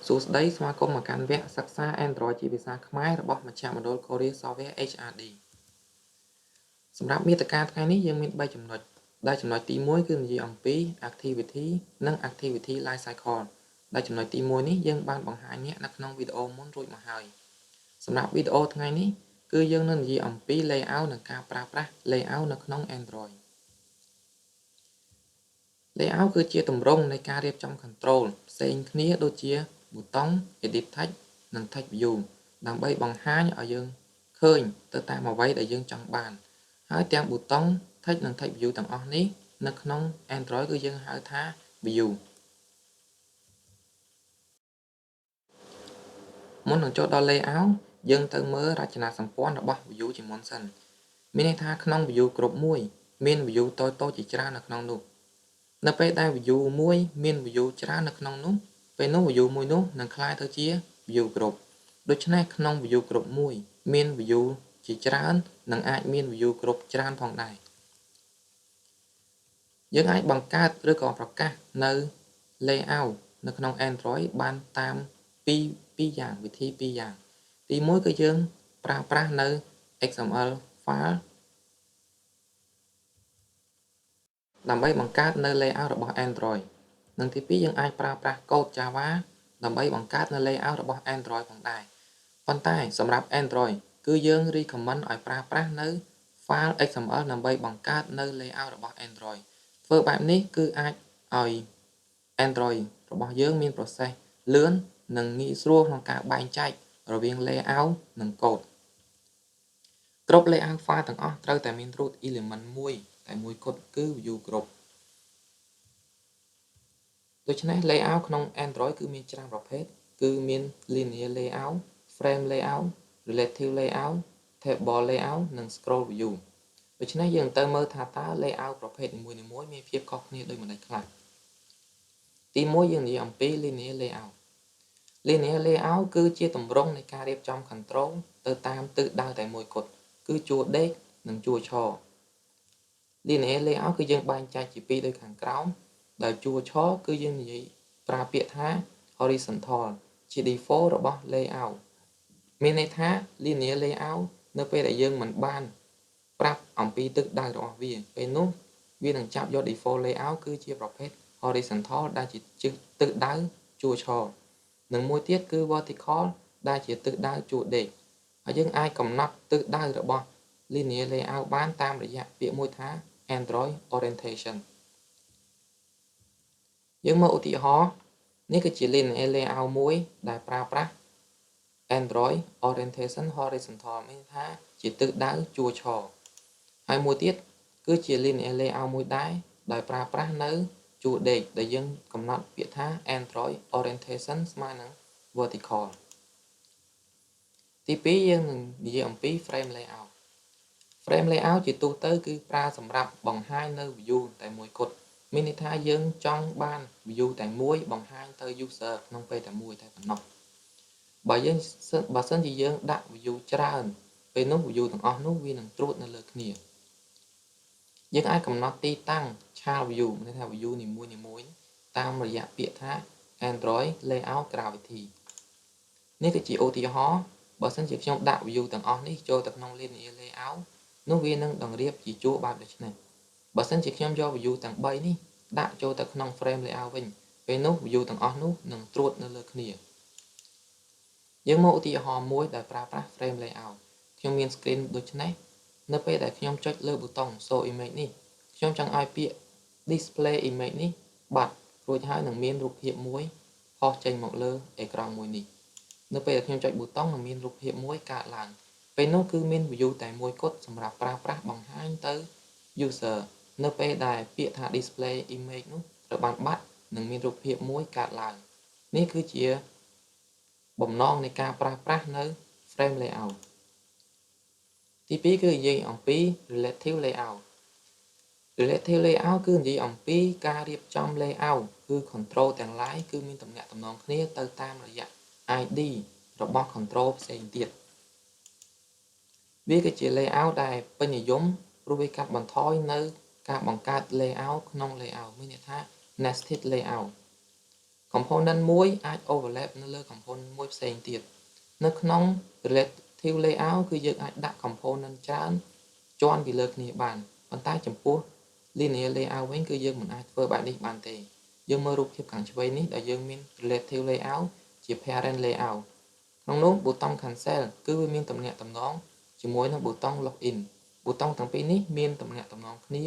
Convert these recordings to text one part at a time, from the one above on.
សួស្តីស្វាគមន៍មកកាន់វគ្គសិក្សា Android ជាភាសាខ្មែររបស់មជ្ឈមណ្ឌល Korea Software HRD សម្រាប់មាតិកាថ្ងៃនេះយើងមាន3ចំណុចដែលចំណុចទី1គឺនិយាយអំពី Activity និង Activity Lifecycle ដែលចំណុចទី1នេះយើងបានបង្ហាញអ្នកនៅក្នុងវីដេអូមុនរួចមកហើយសម្រាប់វីដេអូថ្ងៃនេះគឺយើងនឹងនិយាយអំពី Layout និងការប្រើប្រាស់ Layout នៅក្នុង Android Layout គឺជាទម្រង់នៃការរៀបចំ Control ផ្សេងគ្នាដូចជាប៊ូតុង Edit Text និង Text View ដើម្បីបង្ហាញឲ្យយើងឃើញទៅតាមអ្វីដែលយើងចង់បានហើយទាំងប៊ូតុង Text និង Text View ទាំងអស់នេះនៅក្នុង Android គឺយើងហៅថា View មុននឹងចូលដល់ Layout យើងទៅមើលរចនាសម្ព័ន្ធរបស់ View ជាមុនសិនមានន័យថាក្នុង View គ្រប់មួយមាន View តូចៗជាច្រើននៅក្នុងនោះនៅពេលដែល view មួយមាន view ច្រើននៅក្នុងនោះពេលនោះ view មួយនោះនឹងក្លាយទៅជា view group ដូច្នេះក្នុង view group មួយមាន view ជាច្រើននិងអាចមាន view group ច្រើនផងដែរយើងអាចបង្កើតឬក៏ប្រកាសនៅ layout នៅក្នុង Android បានតាមពីរយ៉ាងវិធីពីរយ៉ាងទី1គឺយើងប្រើប្រាស់នៅ XML file ដើម្បីបង្កើតនៅ layout របស់ Android និងទី2យើងអាចប្រើប្រាស់កូដ Java ដើម្បីបង្កើតនៅ layout របស់ Android ផងដែរប៉ុន្តែសម្រាប់ Android គឺយើង recommend ឲ្យប្រើប្រាស់នៅ file XML ដើម្បីបង្កើតនៅ layout របស់ Android ធ្វើបែបនេះគឺអាចឲ្យ Android របស់យើងមាន process លឿននិងងាយស្រួលក្នុងការបែងចែករវាង layout និងកូដគ្រប់ layout file ទាំងអស់ត្រូវតែមាន root element មួយតែមួយគត់គឺ view group ដូច្នេះ layout ក្នុង Android គឺមានច្រើនប្រភេទគឺមាន linear layout frame layout relative layout table layout និង scroll view ដូច្នេះយើងទៅមើលថាតើ layout ប្រភេទនីមួយៗមានភាពខុសគ្នាដូចម្តេចខ្លះទី1យើងនិយាយអំពី linear layout linear layout គឺជាទម្រង់នៃការរៀបចំ control ទៅតាមទិសដៅតែមួយគត់គឺជួរដេកនិងជួរឈរ linear layout គឺយើងបែងចែកជាពីរដូចខាងក្រោមដោយជួរឈរគឺយើងនិយាយប្រើពាក្យថា horizontal ជា default របស់ layout មានន័យថា linear layout នៅពេលដែលយើងមិនបានប្រាប់អំពីទិសដៅរបស់វាពេលនោះវានឹងចាប់យក default layout គឺជាប្រភេទ horizontal ដែលជាទិសដៅជួរឈរនិងមួយទៀតគឺ vertical ដែលជាទិសដៅជួរដេកហើយយើងអាចកំណត់ទិសដៅរបស់ linear layout បានតាមរយៈពាក្យមួយថា Android orientation យើងមកឧទាហរណ៍នេះគឺជា linear layout មួយដែលប្រើប្រាស់ Android orientation horizontal មានថាជាទិសដៅជួរឈរហើយមួយទៀតគឺជា linear layout មួយដែរដោយប្រើប្រាស់នៅជួរដេកដែលយើងកំណត់ពាក្យថា Android orientation ស្មើនឹង vertical ទី2យើងនឹងនិយាយអំពី frame layout frame layout ជាទូទៅគឺប្រើសម្រាប់បង្ហាញនៅ view តែមួយគត់មានន័យថាយើងចង់បាន view តែមួយបង្ហាញទៅ user ក្នុងពេលតែមួយតែប៉ុណ្ណោះបើសិនជាយើងដាក់ view ច្រើនពេលនោះ view ទាំងអស់នោះវានឹងត្រួតនៅលើគ្នាយើងអាចកំណត់ទីតាំងឆាល view មានន័យថា view នីមួយៗតាមរយៈពាក្យថា Android layout gravity នេះគឺជាឧទាហរណ៍បើសិនជាខ្ញុំដាក់ view ទាំងអស់នេះចូលទៅក្នុង linear layout នោះវានឹងតម្រៀបជាជួរបែបដូចនេះបើសិនជាខ្ញុំយក view ទាំង3នេះដាក់ចូលទៅក្នុង frame layout វិញពេលនោះ view ទាំងអស់នោះនឹងត្រួតនៅលើគ្នាយើងមកឧទាហរណ៍មួយដែលប្រើប្រាស់ frame layout ខ្ញុំមាន screen ដូចនេះនៅពេលដែលខ្ញុំចុចលើប៊ូតុង show image នេះខ្ញុំចង់ឲ្យពាក្យ display image នេះបាត់រួចហើយនឹងមានរូបភាពមួយផុសចេញមកលើអេក្រង់មួយនេះនៅពេលដែលខ្ញុំចុចប៊ូតុងនឹងមានរូបភាពមួយកើតឡើងពេលនោះគឺមាន view តែមួយគត់សម្រាប់ប្រើប្រាស់បង្ហាញទៅ user នៅពេលដែលពាក្យថា display image នោះត្រូវបានបាត់នឹងមានរូបភាពមួយកើតឡើងនេះគឺជាបំណងនៃការប្រើប្រាស់នៅ frame layout ទី2គឺនិយាយអំពី relative layout relative layout គឺនិយាយអំពីការរៀបចំ layout គឺ control ទាំង lain គឺមានទំនាក់ទំនងគ្នាទៅតាមរយៈ ID របស់ control ផ្សេងទៀតវាគឺជា layout ដែលពេញនិយមព្រោះវាកាត់បន្ថយនៅការបង្កើត layout ក្នុង layout មានន័យថា nested layout component មួយអាច overlap នៅលើ component មួយផ្សេងទៀតនៅក្នុង relative layout គឺយើងអាចដាក់ component ច្រើនជាន់ពីលើគ្នាបានប៉ុន្តែចំពោះ linear layout វិញគឺយើងមិនអាចធ្វើបែបនេះបានទេយើងមើលរូបភាពខាងឆ្វេងនេះដែលយើងមាន relative layout ជា parent layout ក្នុងនោះប៊ូតុង cancel គឺវាមានទំនាក់ទំនងជាមួយនឹងប៊ូតុង login ប៊ូតុងទាំងពីរនេះមានទំនាក់ទំនងគ្នា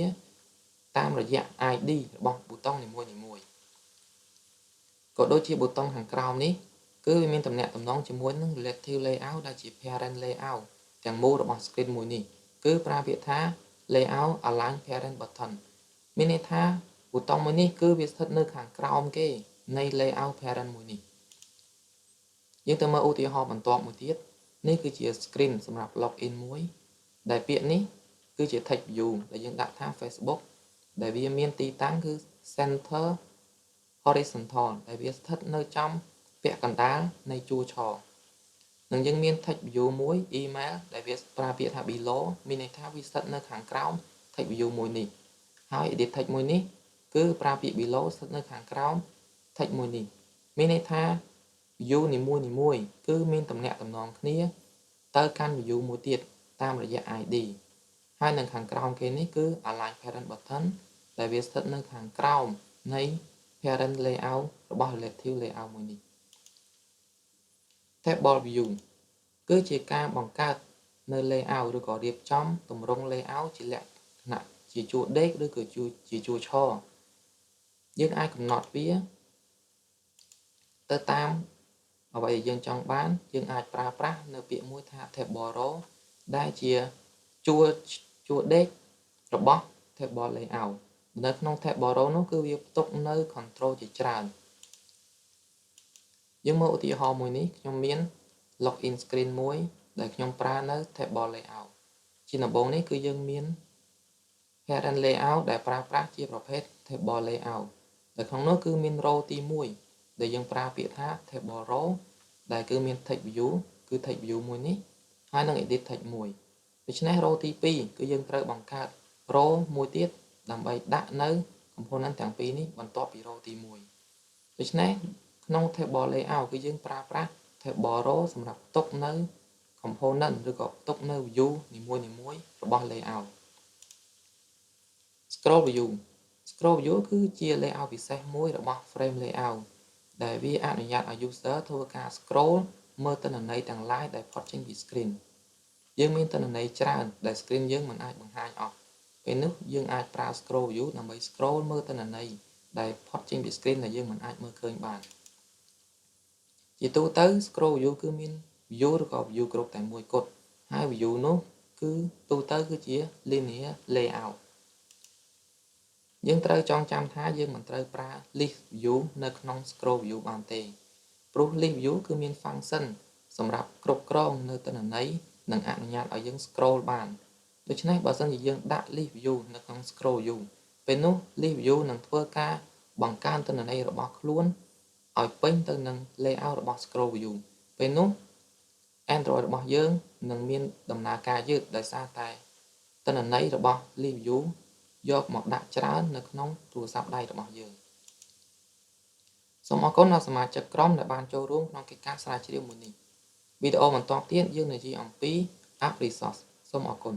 តាមរយៈ ID របស់ប៊ូតុងនីមួយៗក៏ដូចជាប៊ូតុងខាងក្រោមនេះគឺវាមានទំនាក់ទំនងជាមួយនឹង relative layout ដែលជា parent layout ទាំងមូលរបស់ screen មួយនេះគឺប្រើពាក្យថា layout align parent button មានន័យថាប៊ូតុងមួយនេះគឺវាស្ថិតនៅខាងក្រោមគេនៃ layout parent មួយនេះយើងទៅមើលឧទាហរណ៍បន្ទាប់មួយទៀតនេះគឺជា screen សម្រាប់ login មួយដែលពាក្យនេះគឺជា text view ដែលយើងដាក់ថា Facebook ដែលវាមានទីតាំងគឺ center horizontal ដែលវាស្ថិតនៅចំពាក់កណ្ដាលនៃជួរឆនិងយើងមាន text view មួយ email ដែលវាប្រើពាក្យថា below មានន័យថាវាស្ថិតនៅខាងក្រោម text view មួយនេះហើយ edit text មួយនេះគឺប្រើពាក្យ below ស្ថិតនៅខាងក្រោម text មួយនេះមានន័យថា view នីមួយៗគឺមានទំនាក់ទំនងគ្នាទៅកាន់ view មួយទៀតតាមរយៈ ID ហើយនៅខាងក្រោមគេនេះគឺ align parent button ដែលវាស្ថិតនៅខាងក្រោមនៃ parent layout របស់ relative layout មួយនេះ table view គឺជាការបង្កើតនៅ layout ឬក៏រៀបចំទម្រង់ layout ជាលក្ខណៈជាជួរដេកឬក៏ជាជួរឆយើងអាចកំណត់វាទៅតាមអ្វីដែលយើងចង់បានយើងអាចប្រើប្រាស់នៅពាក្យមួយថា table row ដែលជាជួរដេករបស់ table layout នៅក្នុង table row នោះគឺវាផ្ទុកនៅ control ជាច្រើនយើងមើលឧទាហរណ៍មួយនេះខ្ញុំមាន login screen មួយដែលខ្ញុំប្រើនៅ table layout ជាដំបូងនេះគឺយើងមាន parent layout ដែលប្រើប្រាស់ជាប្រភេទ table layout ដែលក្នុងនោះគឺមាន row ទី1ដែលយើងប្រើពាក្យថា table row ដែលគឺមាន text view គឺ text view មួយនេះហើយនឹង edit text មួយដូច្នេះ row ទី2គឺយើងត្រូវបង្កើត row មួយទៀតដើម្បីដាក់នៅ component ទាំងពីរនេះបន្ទាប់ពី row ទី1ដូច្នេះក្នុង table layout គឺយើងប្រើប្រាស់ table row សម្រាប់ផ្ទុកនៅ component ឬក៏ផ្ទុកនៅ view នីមួយៗរបស់ layout scroll view គឺជា layout ពិសេសមួយរបស់ frame layout ដែលវាអនុញ្ញាតឲ្យ user ធ្វើការ scroll មើលទិន្នន័យទាំង ឡាយដែលផុតចេញពី screen យើងមានទិន្នន័យច្រើនដែល screen យើងមិនអាចបង្ហាញអស់ពេលនោះយើងអាចប្រើ scroll view ដើម្បី scroll មើលទិន្នន័យដែលផុតចេញពី screen ដែលយើងមិនអាចមើលឃើញបានជាទូទៅ scroll view គឺមាន view ឬក៏ view group តែមួយគត់ហើយ view នោះគឺទូទៅគឺជា linear layout យើងត្រូវចងចាំថាយើងមិនត្រូវប្រើ list view នៅក្នុង scroll view បានទេព្រោះ list view គឺមាន function សម្រាប់គ្រប់គ្រងនៅទិន្នន័យនិងអនុញ្ញាតឲ្យយើង scroll បានដូច្នេះបើសិនជាយើងដាក់ list view នៅក្នុង scroll view ពេលនោះ list view នឹងធ្វើការបង្កើនទិន្នន័យរបស់ខ្លួនឲ្យពេញទៅនឹង layout របស់ scroll view ពេលនោះ Android របស់យើងនឹងមានដំណើរការយឺតដោយសារតែទិន្នន័យរបស់ list view យកមកដាក់ច្រើននៅក្នុងទូរស័ព្ទដៃរបស់យើងសូមអរគុណដល់សមាជិកក្រុមដែលបានចូលរួមក្នុងកិច្ចការស្រាវជ្រាវមួយនេះវីដេអូបន្តទៀតយើងនិយាយអំពី App Resource សូមអរគុណ